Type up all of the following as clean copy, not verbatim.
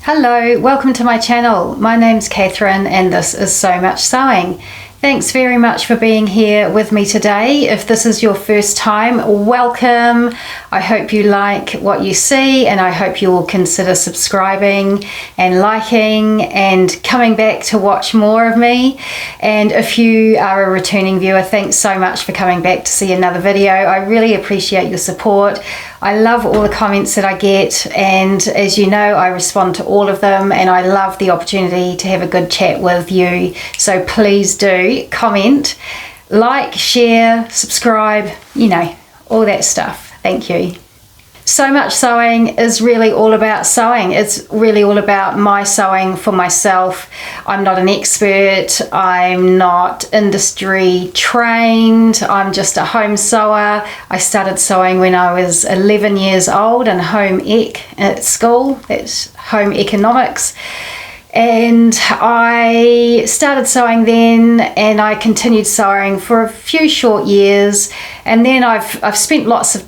Hello, welcome to my channel. My name's Catherine and this is So Much Sewing. Thanks very much for being here with me today. If this is your first time, welcome. I hope you like what you see and I hope you will consider subscribing and liking and coming back to watch more of me. And if you are a returning viewer, thanks so much for coming back to see another video. I really appreciate your support. I love all the comments that I get, and as you know, I respond to all of them, and I love the opportunity to have a good chat with you. So please do comment, like, share, subscribe, you know, all that stuff. Thank you. So Much Sewing is really all about sewing. It's really all about my sewing for myself. I'm not an expert. I'm not industry trained. I'm just a home sewer. I started sewing when I was 11 years old in home ec at school. That's home economics. And I started sewing then, and I continued sewing for a few short years. And then I've spent lots of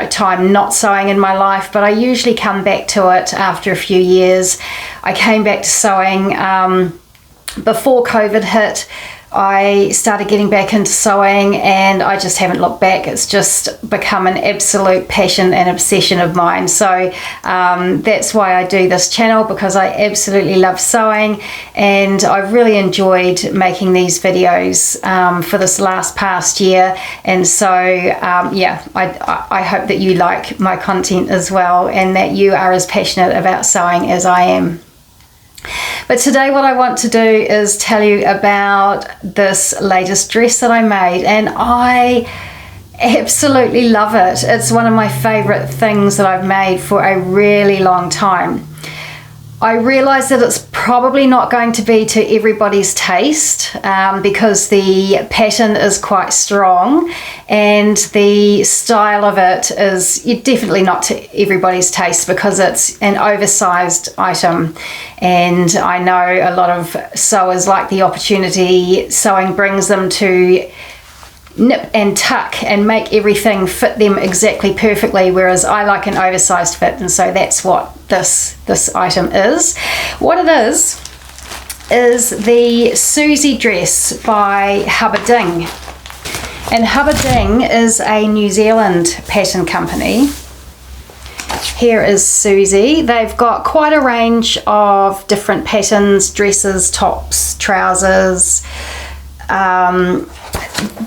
time not sewing in my life, but I usually come back to it after a few years. I came back to sewing before COVID hit. I started getting back into sewing and I just haven't looked back. It's just become an absolute passion and obsession of mine. So that's why I do this channel, because I absolutely love sewing, and I've really enjoyed making these videos for this past year. And so I hope that you like my content as well, and that you are as passionate about sewing as I am. But today what I want to do is tell you about this latest dress that I made, and I absolutely love it. It's one of my favorite things that I've made for a really long time. I realize that it's probably not going to be to everybody's taste because the pattern is quite strong and the style of it is definitely not to everybody's taste because it's an oversized item, and I know a lot of sewers like the opportunity. Sewing brings them to nip and tuck and make everything fit them exactly perfectly, whereas I like an oversized fit, and so that's what this item is. What it is the Suzy Dress by Hubba Ding, and Hubba Ding is a New Zealand pattern company. Here is Suzy. They've got quite a range of different patterns: dresses, tops, trousers.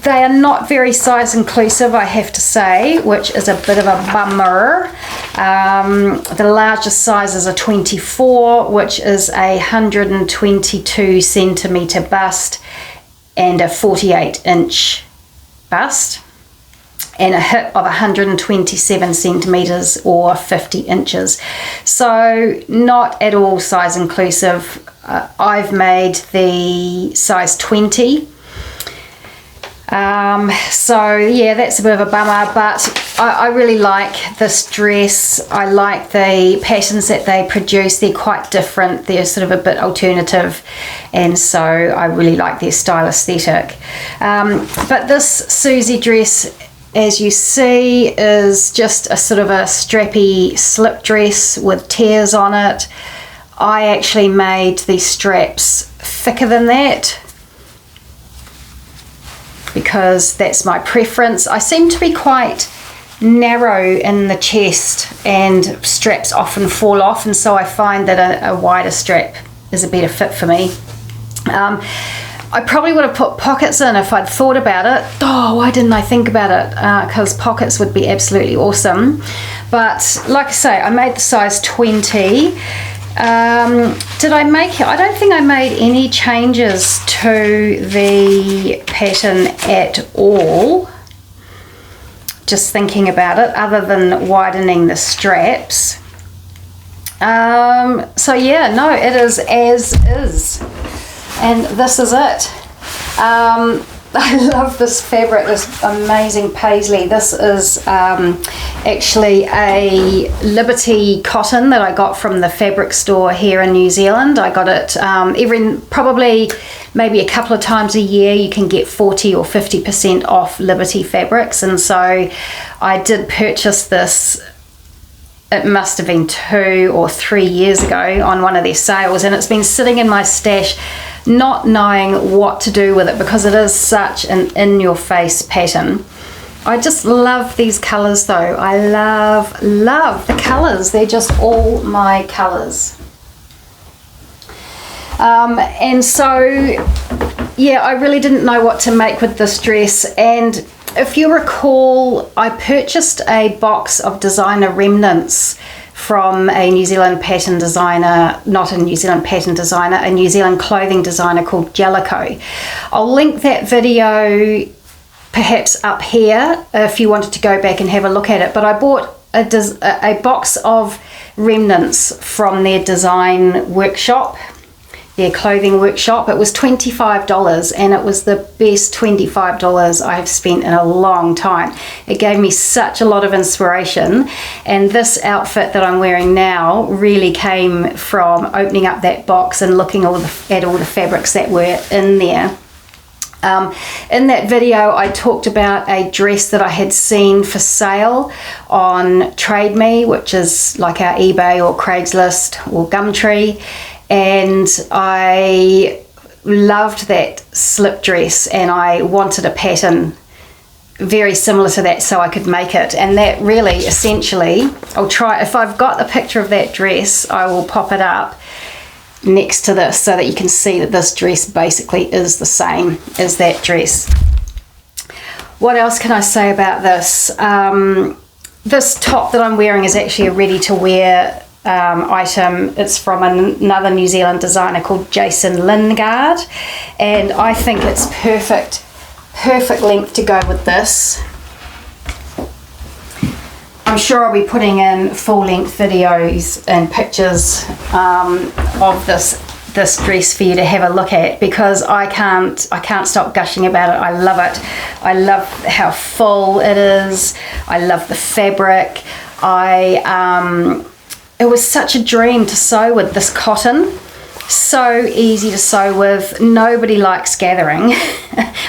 They are not very size inclusive, I have to say, which is a bit of a bummer. The largest size is a 24, which is a 122 centimetre bust and a 48 inch bust, and a hip of 127 centimetres or 50 inches. So not at all size inclusive. I've made the size 20. So yeah, that's a bit of a bummer, but I really like this dress. I like the patterns that they produce. They're quite different. They're sort of a bit alternative, and so I really like their style aesthetic. But this Suzy dress, as you see, is just a sort of a strappy slip dress with tears on it. I actually made the straps thicker than that because that's my preference. I seem to be quite narrow in the chest and straps often fall off, and so I find that a wider strap is a better fit for me. I probably would have put pockets in if I'd thought about it. Oh, why didn't I think about it? Because pockets would be absolutely awesome. But like I say, I made the size 20. Did I make it? I don't think I made any changes to the pattern at all. Just thinking about it, other than widening the straps. So yeah, no, it is as is. And this is it. I love this fabric, this amazing paisley. This is actually a Liberty cotton that I got from the fabric store here in New Zealand. I got it probably maybe a couple of times a year. You can get 40 or 50% off Liberty fabrics, and so I did purchase this it must have been 2 or 3 years ago on one of their sales, and it's been sitting in my stash not knowing what to do with it because it is such an in-your-face pattern. I just love these colours though. I love the colours. They're just all my colours. And so, yeah, I really didn't know what to make with this dress. And if you recall, I purchased a box of designer remnants from a New Zealand pattern designer, not a New Zealand pattern designer, a New Zealand clothing designer called Jellicoe. I'll link that video perhaps up here if you wanted to go back and have a look at it. But I bought a box of remnants from their design workshop, their clothing workshop. It was $25, and it was the best $25 I have spent in a long time. It gave me such a lot of inspiration, and this outfit that I'm wearing now really came from opening up that box and looking at all the fabrics that were in there. In that video I talked about a dress that I had seen for sale on Trade Me, which is like our eBay or Craigslist or Gumtree, and I loved that slip dress and I wanted a pattern very similar to that so I could make it. And that really essentially, I'll try, if I've got the picture of that dress, I will pop it up next to this so that you can see that this dress basically is the same as that dress. What else can I say about this? This top that I'm wearing is actually a ready-to-wear item. It's from another New Zealand designer called Jason Lingard, and I think it's perfect length to go with this. I'm sure I'll be putting in full-length videos and pictures of this dress for you to have a look at, because I can't stop gushing about it. I love it. I love how full it is. I love the fabric. It was such a dream to sew with this cotton. So easy to sew with. Nobody likes gathering.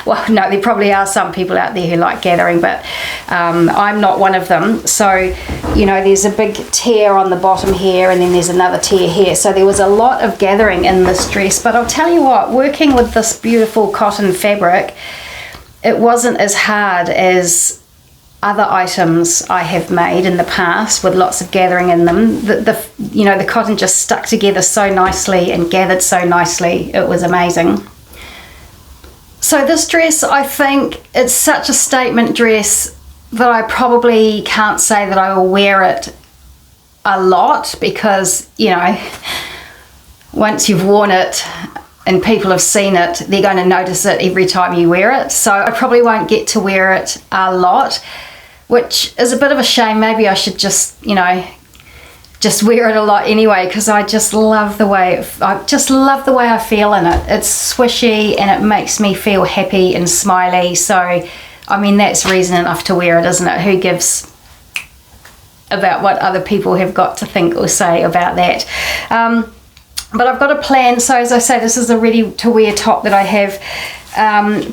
Well, no, there probably are some people out there who like gathering, but I'm not one of them. So, you know, there's a big tear on the bottom here, and then there's another tear here. So there was a lot of gathering in this dress. But I'll tell you what, working with this beautiful cotton fabric, it wasn't as hard as other items I have made in the past with lots of gathering in them. You know, the cotton just stuck together so nicely and gathered so nicely. It was amazing. So this dress, I think it's such a statement dress that I probably can't say that I will wear it a lot, because, you know, once you've worn it and people have seen it, they're going to notice it every time you wear it. So I probably won't get to wear it a lot, which is a bit of a shame. Maybe I should just, you know, just wear it a lot anyway, because I just love the way I feel in it. It's swishy and it makes me feel happy and smiley. So, I mean, that's reason enough to wear it, isn't it? Who gives about what other people have got to think or say about that? But I've got a plan. So as I say, this is a ready to wear top that I have.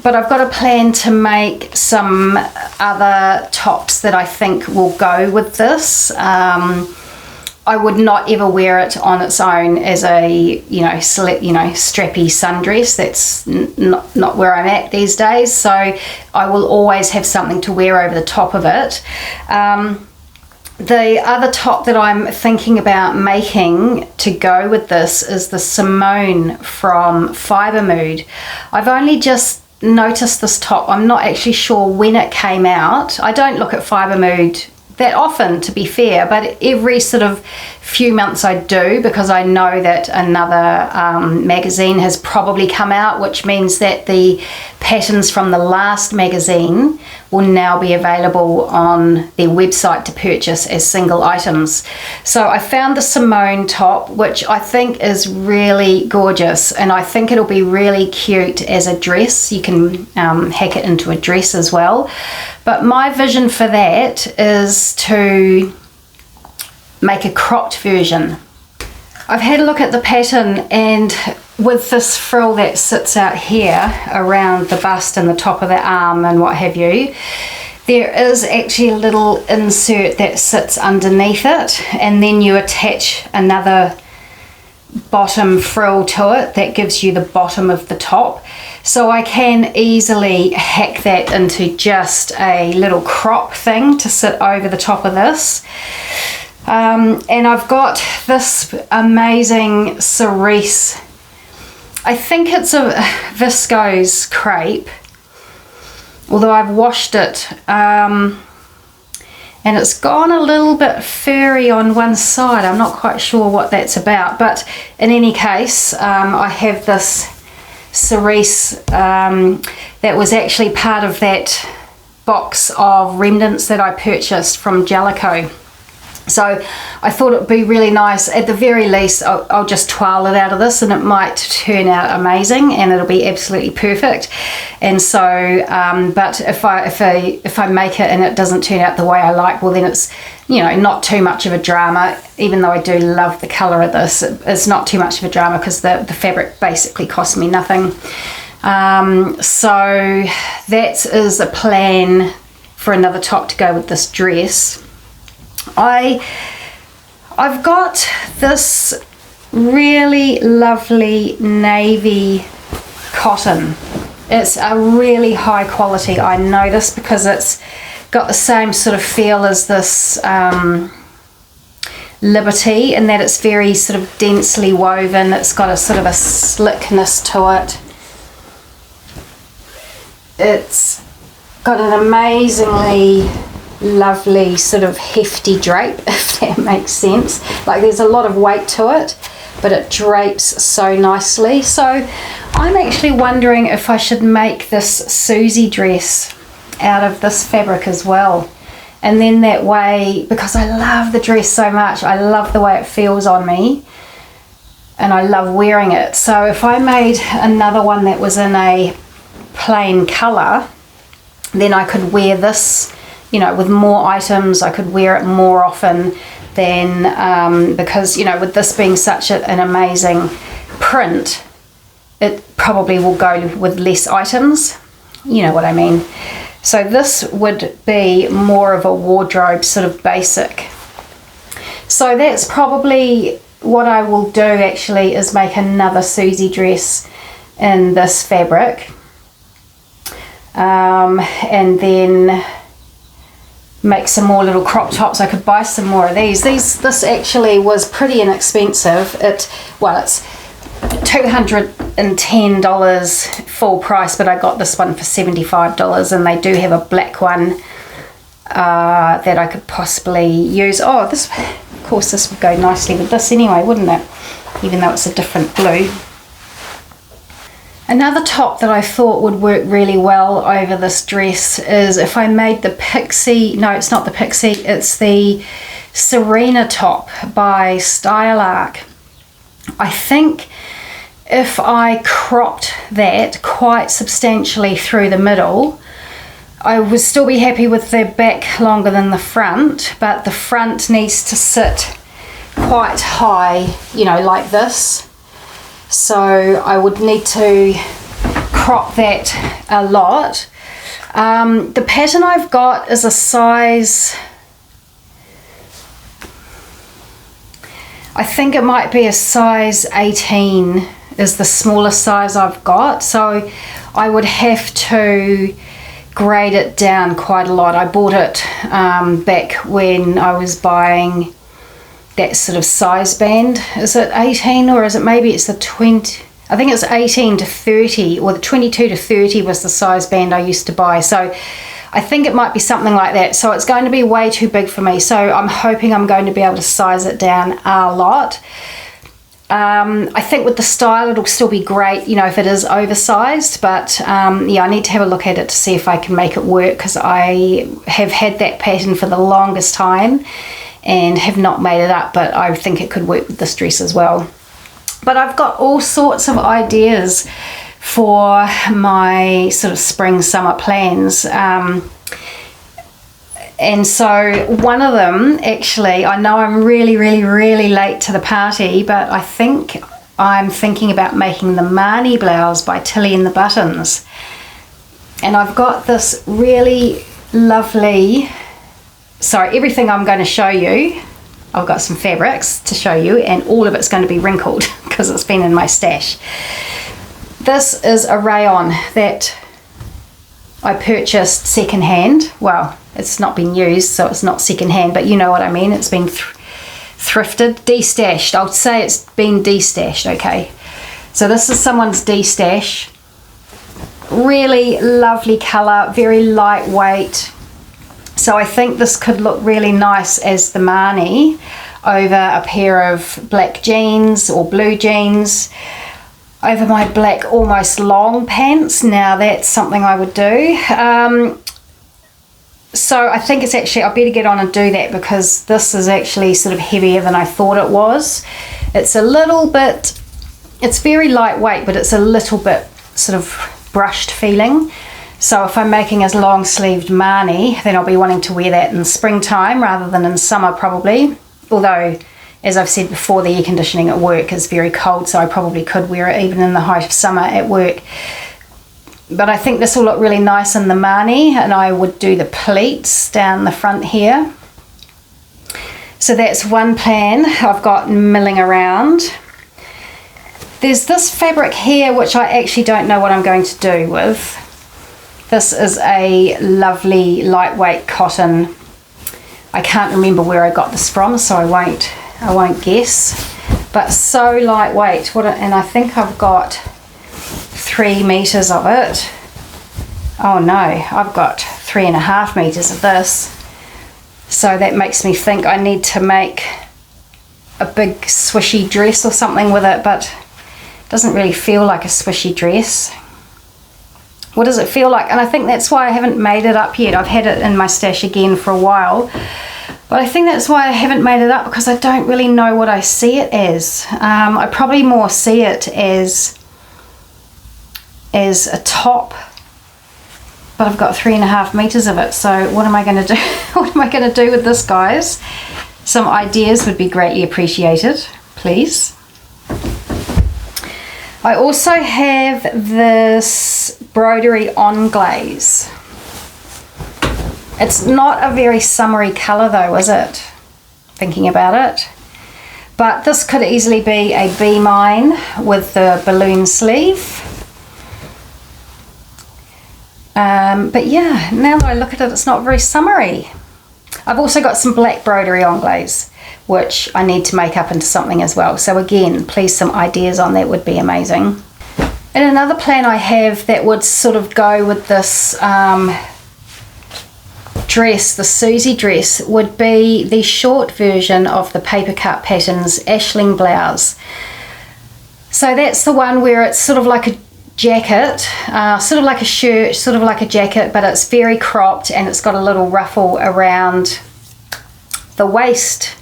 But I've got a plan to make some other tops that I think will go with this. I would not ever wear it on its own as a, strappy sundress. That's not where I'm at these days. So I will always have something to wear over the top of it. The other top that I'm thinking about making to go with this is the Simone from Fibre. I've only just noticed this top. I'm not actually sure when it came out. I don't look at Fibre that often, to be fair, but every sort of few months I do, because I know that another magazine has probably come out, which means that the patterns from the last magazine will now be available on their website to purchase as single items. So I found the Simone top, which I think is really gorgeous, and I think it'll be really cute as a dress. You can hack it into a dress as well. But my vision for that is to make a cropped version. I've had a look at the pattern, and with this frill that sits out here around the bust and the top of the arm and what have you, there is actually a little insert that sits underneath it, and then you attach another bottom frill to it that gives you the bottom of the top. So I can easily hack that into just a little crop thing to sit over the top of this. And I've got this amazing cerise, I think it's a viscose crepe, although I've washed it, and it's gone a little bit furry on one side. I'm not quite sure what that's about, but in any case, I have this cerise that was actually part of that box of remnants that I purchased from Jellicoe. So I thought it would be really nice. At the very least, I'll just twirl it out of this and it might turn out amazing and it'll be absolutely perfect. And so, but if I make it and it doesn't turn out the way I like, well then it's, you know, not too much of a drama. Even though I do love the colour of this, it's not too much of a drama because the fabric basically cost me nothing. So that is a plan for another top to go with this dress. I've got this really lovely navy cotton. It's a really high quality. I know this because it's got the same sort of feel as this Liberty, in that it's very sort of densely woven. It's got a sort of a slickness to it. It's got an amazingly lovely sort of hefty drape, if that makes sense. Like there's a lot of weight to it, but it drapes so nicely. So I'm actually wondering if I should make this Suzy dress out of this fabric as well. And then that way, because I love the dress so much, I love the way it feels on me and I love wearing it. So if I made another one that was in a plain colour, then I could wear this, you know, with more items. I could wear it more often than, because, you know, with this being such an amazing print, it probably will go with less items, you know what I mean. So this would be more of a wardrobe sort of basic. So that's probably what I will do actually, is make another Suzy dress in this fabric, and then make some more little crop tops. I could buy some more of these. This actually was pretty inexpensive. It's $210 full price, but I got this one for $75, and they do have a black one that I could possibly use. Oh, this, of course, this would go nicely with this anyway, wouldn't it? Even though it's a different blue. Another top that I thought would work really well over this dress is if I made the Pixie, no, it's not the Pixie, it's the Serena top by Style Arc. I think if I cropped that quite substantially through the middle, I would still be happy with the back longer than the front, but the front needs to sit quite high, you know, like this. So I would need to crop that a lot. The pattern I've got is a size, I think it might be a size 18 is the smallest size I've got. So I would have to grade it down quite a lot. I bought it back when I was buying that sort of size band. Is it 18 or is it maybe it's the 20? I think it's 18 to 30, or the 22 to 30 was the size band I used to buy. So I think it might be something like that. So it's going to be way too big for me. So I'm hoping I'm going to be able to size it down a lot. I think with the style it'll still be great, you know, if it is oversized, but yeah, I need to have a look at it to see if I can make it work, because I have had that pattern for the longest time and have not made it up, but I think it could work with this dress as well. But I've got all sorts of ideas for my sort of spring summer plans, and so one of them, actually, I know I'm really late to the party, but I think I'm thinking about making the Marnie blouse by Tilly and the Buttons. And I've got this really lovely, sorry, everything I'm going to show you, I've got some fabrics to show you, and all of it's going to be wrinkled because it's been in my stash. This is a rayon that I purchased secondhand. Well, it's not been used, so it's not secondhand, but you know what I mean. It's been thrifted, destashed. I'll say it's been destashed, okay. So this is someone's destash. Really lovely colour, very lightweight. So I think this could look really nice as the Marnie over a pair of black jeans or blue jeans, over my black almost long pants. Now that's something I would do. So I think it's actually, I better get on and do that, because this is actually sort of heavier than I thought it was. It's a little bit, it's very lightweight, but it's a little bit sort of brushed feeling. So if I'm making a long sleeved Marnie, then I'll be wanting to wear that in springtime rather than in summer probably. Although, as I've said before, the air conditioning at work is very cold, so I probably could wear it even in the height of summer at work. But I think this will look really nice in the Marnie, and I would do the pleats down the front here. So that's one plan I've got milling around. There's this fabric here which I actually don't know what I'm going to do with. This is a lovely lightweight cotton. I can't remember where I got this from, so I won't guess. But so lightweight, and I think I've got 3 meters of it. Oh no, I've got 3.5 meters of this. So that makes me think I need to make a big swishy dress or something with it, but it doesn't really feel like a swishy dress. What does it feel like? And I think that's why I haven't made it up yet. I've had it in my stash again for a while, but I think that's why I haven't made it up, because I don't really know what I see it as. I probably more see it as a top, but I've got 3.5 meters of it. So what am I going to do? What am I going to do with this, guys? Some ideas would be greatly appreciated, please. I also have this broderie on glaze. It's not a very summery colour though, is it? Thinking about it. But this could easily be a Be Mine with the balloon sleeve. But yeah, now that I look at it, it's not very summery. I've also got some black broderie on glaze, which I need to make up into something as well. So again, please, some ideas on that would be amazing. And another plan I have that would sort of go with this dress, the Suzy dress, would be the short version of the Papercut Patterns Ashling blouse. So that's the one where it's sort of like a jacket, sort of like a shirt, sort of like a jacket, but it's very cropped and it's got a little ruffle around the waist.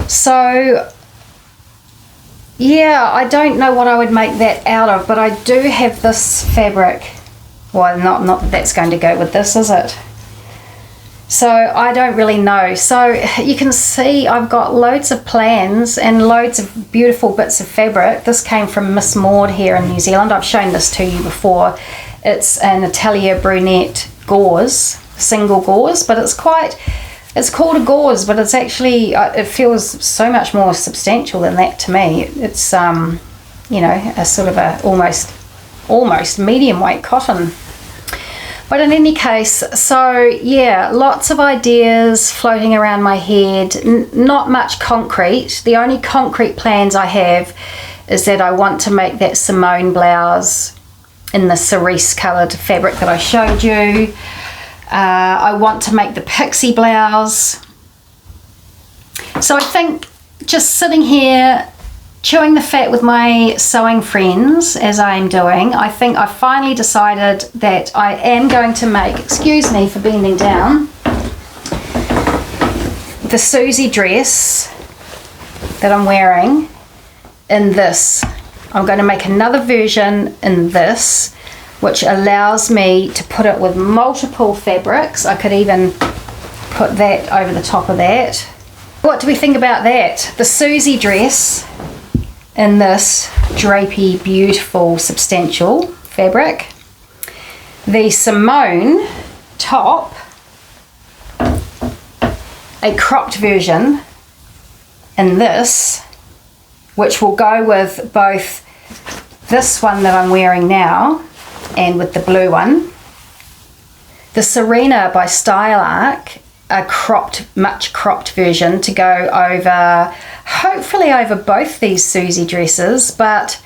So yeah, I don't know what I would make that out of, but I do have this fabric. Well, not that that's going to go with this, is it? So I don't really know. So you can see I've got loads of plans and loads of beautiful bits of fabric. This came from Miss Maude here in New Zealand. I've shown this to you before. It's an Italia brunette gauze, single gauze, but it's called a gauze, but it's actually, it feels so much more substantial than that to me. It's you know, a sort of a almost medium weight cotton. But in any case, so yeah, lots of ideas floating around my head, not much concrete. The only concrete plans I have is that I want to make that Simone blouse in the cerise coloured fabric that I showed you. I want to make the pixie blouse. So I think just sitting here chewing the fat with my sewing friends, as I am doing, I think I finally decided that I am going to make, excuse me for bending down, the Suzy dress that I'm wearing in this. I'm going to make another version in this, which allows me to put it with multiple fabrics. I could even put that over the top of that. What do we think about that? The Suzy dress in this drapey, beautiful, substantial fabric. The Simone top a cropped version in this, which will go with both this one that I'm wearing now and with the blue one. The Serena by Style Arc, a cropped, much cropped version to go over, hopefully over both these Suzy dresses, but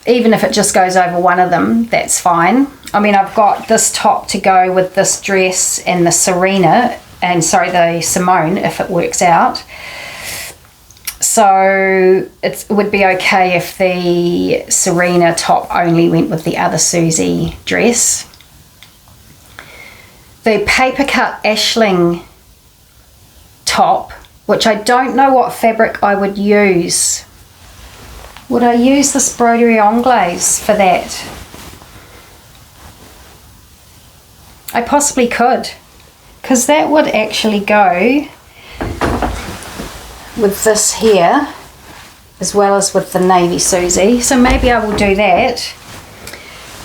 even if it just goes over one of them, that's fine. I mean, I've got this top to go with this dress and the Serena, and sorry, the Simone, if it works out. So it would be okay if the Serena top only went with the other Suzy dress. The Papercut Ashling top, which I don't know what fabric I would use. Would I use this broderie anglaise for that? I possibly could, because that would actually go with this here as well as with the navy Suzy, so maybe I will do that.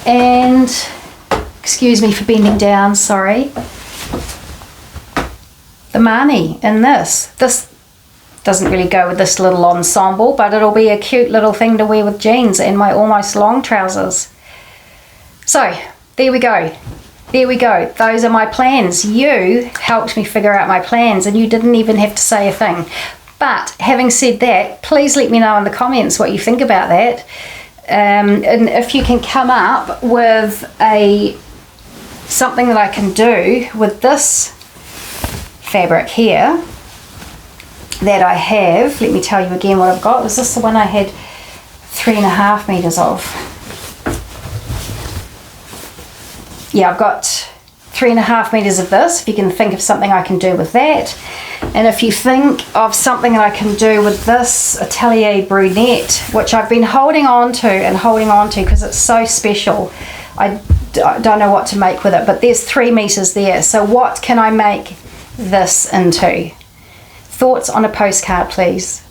And excuse me for bending down, sorry, the Marnie in this doesn't really go with this little ensemble, but it'll be a cute little thing to wear with jeans and my almost long trousers. So there we go. There we go. Those are my plans. You helped me figure out my plans and you didn't even have to say a thing. But having said that, please let me know in the comments what you think about that. And if you can come up with something that I can do with this fabric here that I have. Let me tell you again what I've got. Was this the one I had 3.5 meters of? Yeah, I've got 3.5 meters of this. If you can think of something I can do with that, and if you think of something that I can do with this Atelier Brunette, which I've been holding on to because it's so special. I don't know what to make with it, but there's 3 meters there. So what can I make this into? Thoughts on a postcard, please.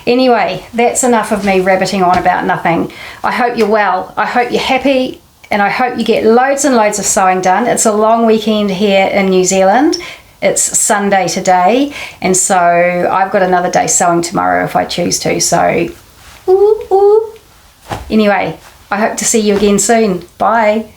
Anyway, that's enough of me rabbiting on about nothing. I hope you're well. I hope you're happy, and I hope you get loads and loads of sewing done. It's a long weekend here in New Zealand. It's Sunday today, and so I've got another day sewing tomorrow if I choose to. So, anyway, I hope to see you again soon. Bye.